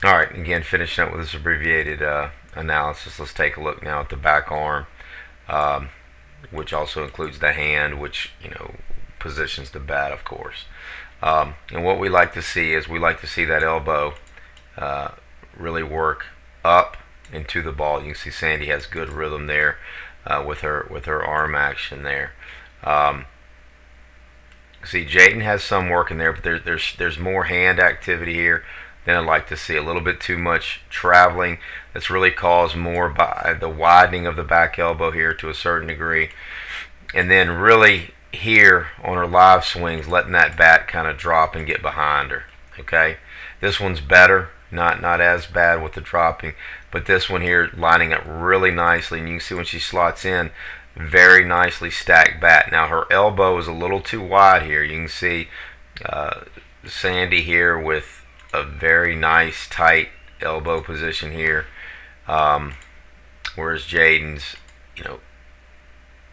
All right, again, finishing up with this abbreviated analysis, let's take a look now at the back arm, um, which also includes the hand, which positions the bat, of course. And what we like to see is we like to see that elbow uh, really work up into the ball. You can see Sandy has good rhythm there with her arm action there. Um, See, Jayden has some work in there, but there's more hand activity here than I'd like to see. A little bit too much traveling. That's really caused more by the widening of the back elbow here to a certain degree, and then really here on her live swings, letting that bat kind of drop and get behind her. Okay, this one's better, not as bad with the dropping, but this one here lining up really nicely, and you can see when she slots in, very nicely stacked bat. Now her elbow is a little too wide here. You can see uh, Sandy here with a very nice tight elbow position here, whereas Jayden's,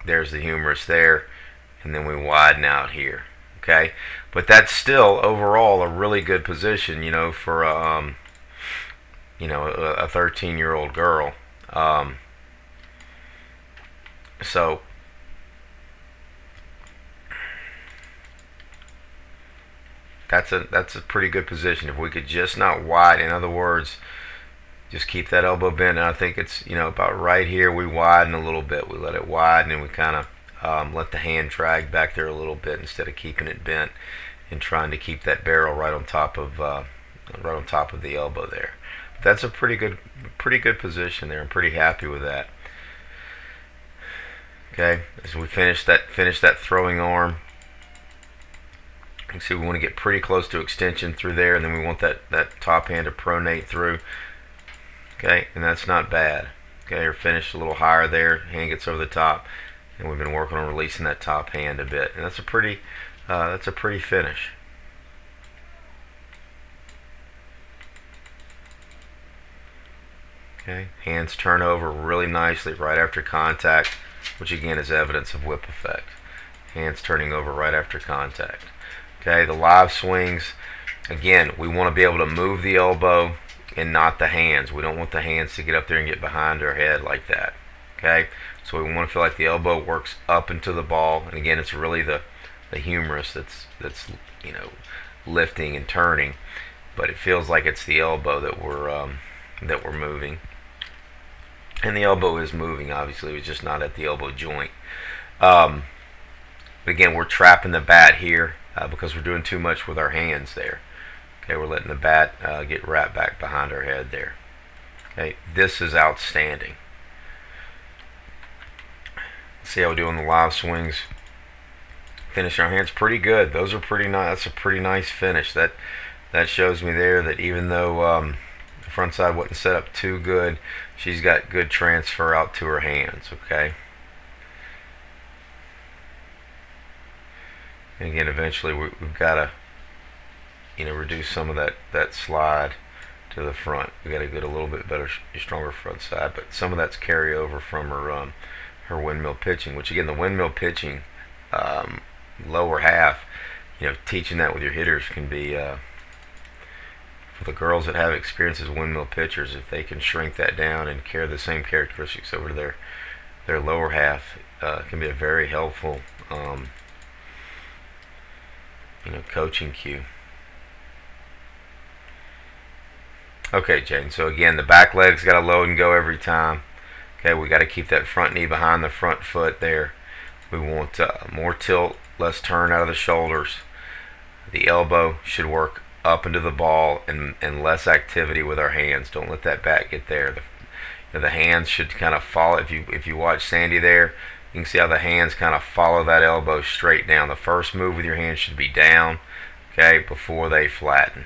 there's the humerus there, and then we widen out here. Okay, but that's still overall a really good position, for a 13-year-old girl. So that's a pretty good position. If we could just not widen, in other words, just keep that elbow bent. And I think it's about right here. We widen a little bit. We let it widen, and we kind of let the hand drag back there a little bit instead of keeping it bent and trying to keep that barrel right on top of the elbow there. But that's a pretty good position there. I'm pretty happy with that. Okay, as we finish that throwing arm, you can see we want to get pretty close to extension through there, and then we want that top hand to pronate through. Okay, and that's not bad. Okay, or finish a little higher there, hand gets over the top, and we've been working on releasing that top hand a bit, and that's a pretty finish. Okay, hands turn over really nicely right after contact, which again is evidence of whip effect. Hands turning over right after contact. Okay, the live swings, again, we want to be able to move the elbow and not the hands. We don't want the hands to get up there and get behind our head like that. Okay, so we want to feel like the elbow works up into the ball, and again, it's really the humerus that's lifting and turning, but it feels like it's the elbow that we're moving. And the elbow is moving, obviously. It's just not at the elbow joint. But again, we're trapping the bat here because we're doing too much with our hands there. Okay, we're letting the bat get wrapped back behind our head there. Okay, this is outstanding. See how we do on the live swings. Finish our hands pretty good. Those are pretty nice. That's a pretty nice finish. That shows me there that even though the front side wasn't set up too good, she's got good transfer out to her hands. Okay. And again, eventually we've got to reduce some of that slide to the front. We got to get a little bit better, stronger front side, but some of that's carryover from her windmill pitching. Which again, the windmill pitching, lower half, teaching that with your hitters can be for the girls that have experience as windmill pitchers. If they can shrink that down and carry the same characteristics over to their lower half, can be a very helpful coaching cue. Okay, Jayden, so again, the back leg's got to load and go every time. Okay, we got to keep that front knee behind the front foot there. We want more tilt, less turn out of the shoulders. The elbow should work up into the ball, and less activity with our hands. Don't let that bat get there. The hands should kind of follow. If you watch Sandy there, you can see how the hands kind of follow that elbow straight down. The first move with your hands should be down, okay, before they flatten.